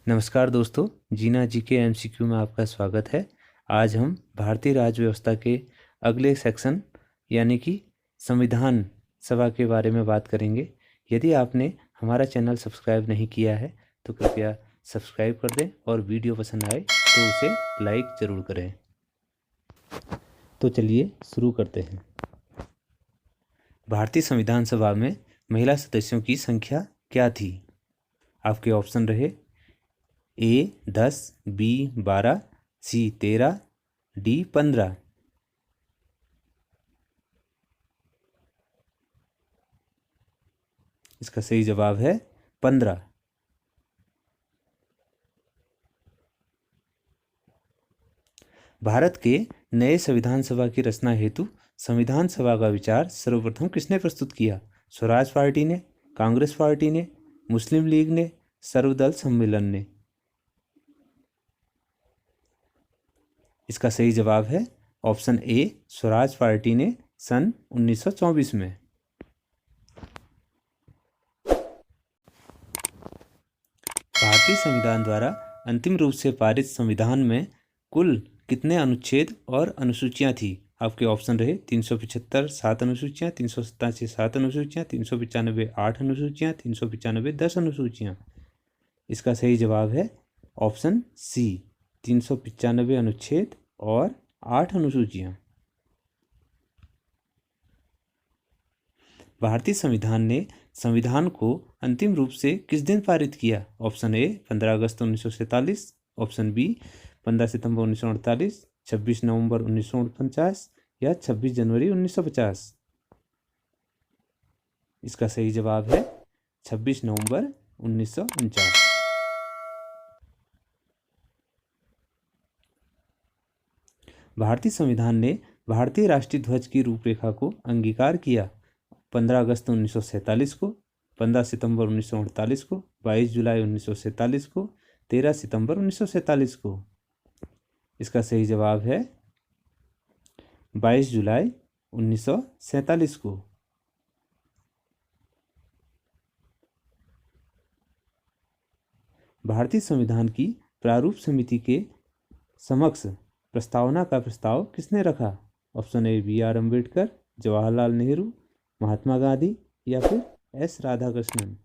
नमस्कार दोस्तों, जीना जी के एमसीक्यू में आपका स्वागत है। आज हम भारतीय राज्य व्यवस्था के अगले सेक्शन यानी कि संविधान सभा के बारे में बात करेंगे। यदि आपने हमारा चैनल सब्सक्राइब नहीं किया है तो कृपया सब्सक्राइब कर दें और वीडियो पसंद आए तो उसे लाइक ज़रूर करें। तो चलिए शुरू करते हैं। भारतीय संविधान सभा में महिला सदस्यों की संख्या क्या थी? आपके ऑप्शन रहे ए 10, बी 12, सी 13, डी 15। इसका सही जवाब है 15। भारत के नए संविधान सभा की रचना हेतु संविधान सभा का विचार सर्वप्रथम किसने प्रस्तुत किया? स्वराज पार्टी ने, कांग्रेस पार्टी ने, मुस्लिम लीग ने, सर्वदल सम्मेलन ने। इसका सही जवाब है ऑप्शन ए, स्वराज पार्टी ने सन 1924 में। भारतीय संविधान द्वारा अंतिम रूप से पारित संविधान में कुल कितने अनुच्छेद और अनुसूचियां थी? आपके ऑप्शन रहे 375 7 अनुसूचियां, 387 7 अनुसूचियां, 395 8 अनुसूचियां, 395 10 अनुसूचियां। इसका सही जवाब है ऑप्शन सी, 395 अनुच्छेद और 8 अनुसूचियां। भारतीय संविधान ने संविधान को अंतिम रूप से किस दिन पारित किया? ऑप्शन ए 15 अगस्त 1947, ऑप्शन बी 15 सितंबर 1948, 26 नवंबर 1949 या 26 जनवरी 1950। इसका सही जवाब है 26 नवंबर 1949। भारतीय संविधान ने भारतीय राष्ट्रीय ध्वज की रूपरेखा को अंगीकार किया 15 अगस्त 1947 को, 15 सितंबर 1948 को, 22 जुलाई 1947 को, 13 सितंबर 1947 को। इसका सही जवाब है 22 जुलाई 1947 को। भारतीय संविधान की प्रारूप समिति के समक्ष प्रस्तावना का प्रस्ताव किसने रखा? Option A B R Ambedkar, Jawaharlal Nehru, Mahatma Gandhi या फिर एस राधाकृष्णन।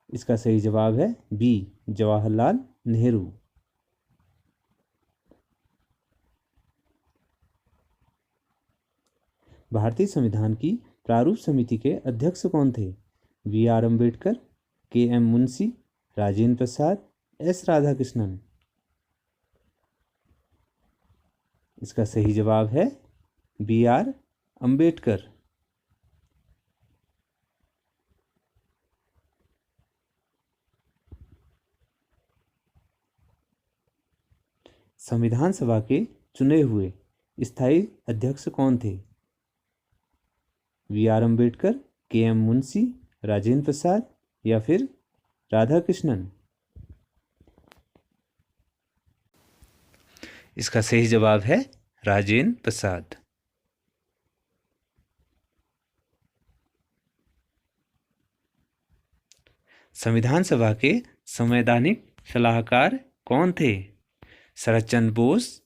इसका सही जवाब है बी, जवाहरलाल नेहरू। भारतीय संविधान की प्रारूप समिति के अध्यक्ष कौन थे? बी आर अम्बेडकर, के एम मुंशी, राजेंद्र प्रसाद, एस राधाकृष्णन। इसका सही जवाब है बी आर अम्बेडकर। संविधान सभा के चुने हुए स्थायी अध्यक्ष कौन थे? बी आर अम्बेडकर, के एम मुंशी, राजेंद्र प्रसाद या फिर राधाकृष्णन। इसका सही जवाब है राजेंद्र प्रसाद। संविधान सभा के संवैधानिक सलाहकार कौन थे? शरद चंद्र बोस,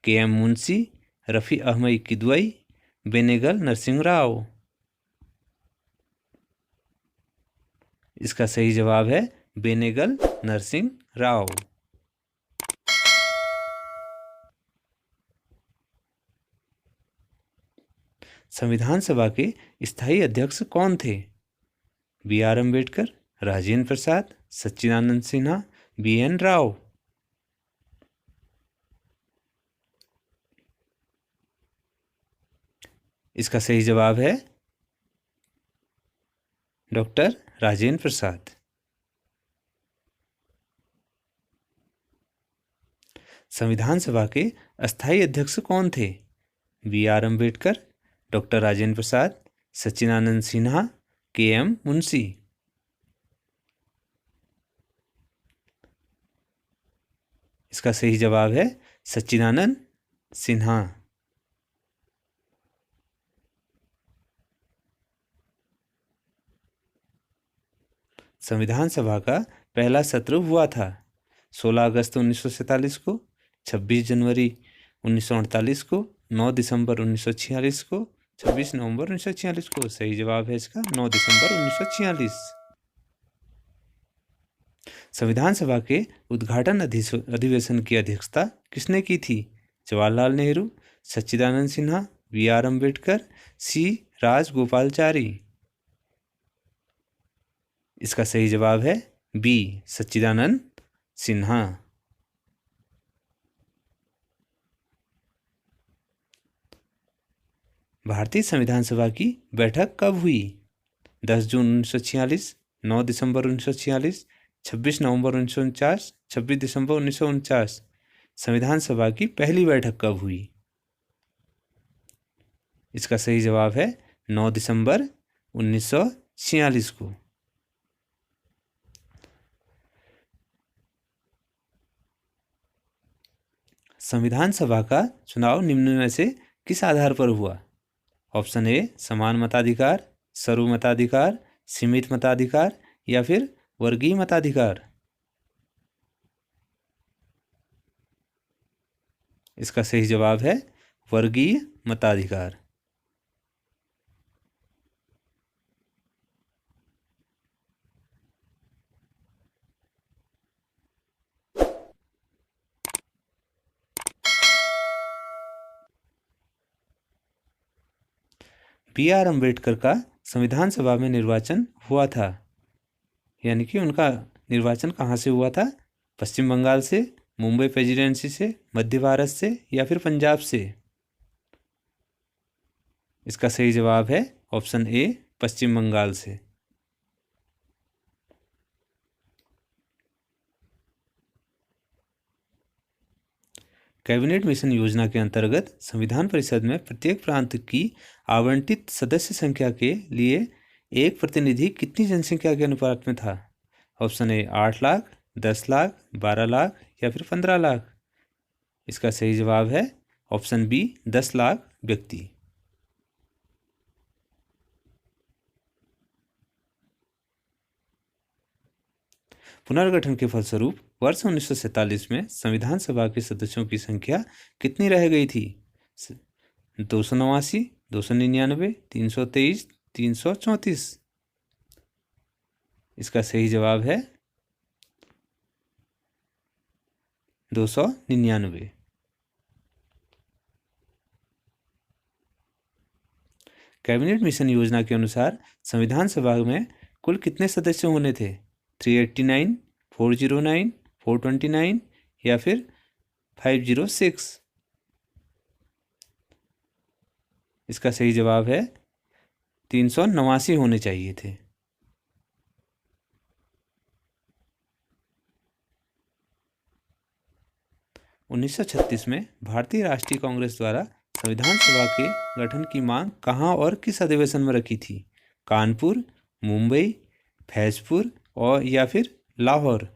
के एम मुंशी, रफ़ी अहमद किदवई, बेनेगल नरसिंह राव। इसका सही जवाब है बेनेगल नरसिंह राव। संविधान सभा के स्थायी अध्यक्ष कौन थे? B R Ambedkar, Rajendra Prasad, Sachchidanand Sinha, B N Rau. इसका सही जवाब है डॉक्टर राजेंद्र प्रसाद। संविधान सभा के अस्थायी अध्यक्ष कौन थे? B R Ambedkar, doctor Rajendra Prasad, Sachchidanand Sinha, K M Munshi. इसका सही जवाब है सच्चिदानंद सिन्हा। संविधान सभा का पहला सत्र हुआ था? 16 अगस्त 1947 को, 26 जनवरी 1948 को, 9 दिसंबर 1946 को, 26 नवंबर 1946 को। सही जवाब है इसका 9 दिसंबर 1946। संविधान सभा के उद्घाटन अधिवेशन की अध्यक्षता किसने की थी? जवाहरलाल नेहरू, सच्चिदानंद सिन्हा, बी.आर. अम्बेडकर, सी. राजगोपालाचारी। इसका सही जवाब है बी. सच्चिदानंद सिन्हा। भारतीय संविधान सभा की बैठक कब हुई? 10 जून 1946, 9 दिसंबर 1946, 26 नवंबर 1949, 26 दिसंबर 1949। संविधान सभा की पहली बैठक कब हुई? इसका सही जवाब है 9 दिसंबर 1946 को। संविधान सभा का चुनाव निम्न में से किस आधार पर हुआ? ऑप्शन ए समान मताधिकार, सर्व मताधिकार, सीमित मताधिकार या फिर वर्गीय मताधिकार। इसका सही जवाब है वर्गीय मताधिकार। बी.आर. अम्बेडकर का संविधान सभा में निर्वाचन हुआ था, यानी कि उनका निर्वाचन कहाँ से हुआ था? पश्चिम बंगाल से, मुंबई प्रेसिडेंसी से, मध्य भारत से या फिर पंजाब से। इसका सही जवाब है ऑप्शन ए पश्चिम बंगाल से। कैबिनेट मिशन योजना के अंतर्गत संविधान परिषद में प्रत्येक प्रांत की आवंटित सदस्य संख्या के लिए एक प्रतिनिधि कितनी जनसंख्या के अनुपात में था? ऑप्शन ए 8 लाख, 10 लाख, 12 लाख या फिर 15 लाख। इसका सही जवाब है ऑप्शन बी 10 लाख व्यक्ति। पुनर्गठन के फलस्वरूप वर्ष 1947 में संविधान सभा के सदस्यों की संख्या कितनी रह गई थी? 289, 299, 323, 334। इसका सही जवाब है 299। कैबिनेट मिशन योजना के अनुसार संविधान सभा में कुल कितने सदस्य होने थे? 389, 409, 429 या फिर 506। इसका सही जवाब है 389 होने चाहिए थे। उन्नीस सौ 1936 में भारतीय राष्ट्रीय कांग्रेस द्वारा संविधान सभा के गठन की मांग कहाँ और किस अधिवेशन में रखी थी? कानपुर, मुंबई, फैजपुर और या फिर लाहौर।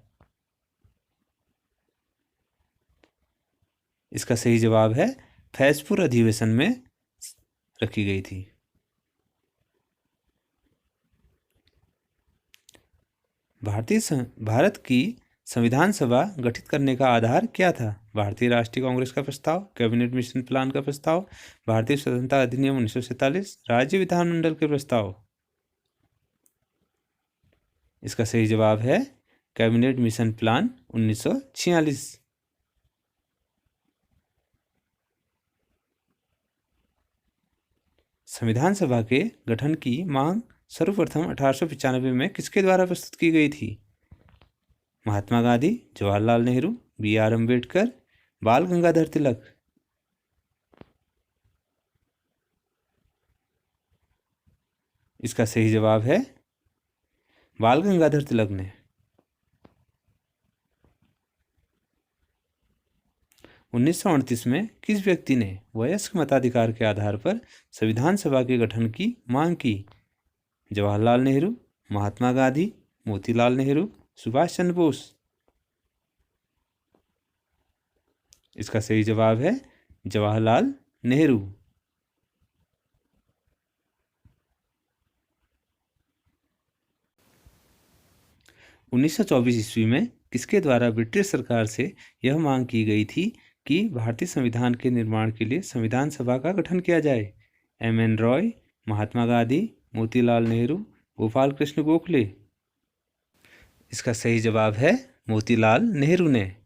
इसका सही जवाब है फैजपुर अधिवेशन में रखी गई थी। भारत की संविधान सभा गठित करने का आधार क्या था? भारतीय राष्ट्रीय कांग्रेस का प्रस्ताव, कैबिनेट मिशन प्लान का प्रस्ताव, भारतीय स्वतंत्रता अधिनियम 1947, राज्य विधानमंडल के प्रस्ताव। इसका सही जवाब है कैबिनेट मिशन प्लान 1946। संविधान सभा के गठन की मांग सर्वप्रथम 1895 में किसके द्वारा प्रस्तुत की गई थी? महात्मा गांधी, जवाहरलाल नेहरू, बी.आर. अम्बेडकर, बाल गंगाधर तिलक। इसका सही जवाब है बाल गंगाधर तिलक ने। 1938 में किस व्यक्ति ने वयस्क मताधिकार के आधार पर संविधान सभा के गठन की मांग की? जवाहरलाल नेहरू, महात्मा गांधी, मोतीलाल नेहरू, सुभाष चंद्र बोस। इसका सही जवाब है जवाहरलाल नेहरू। 1924 ईस्वी में किसके द्वारा ब्रिटिश सरकार से यह मांग की गई थी कि भारतीय संविधान के निर्माण के लिए संविधान सभा का गठन किया जाए? एम.एन. रॉय, महात्मा गांधी, मोतीलाल नेहरू, गोपाल कृष्ण गोखले। इसका सही जवाब है मोतीलाल नेहरू ने।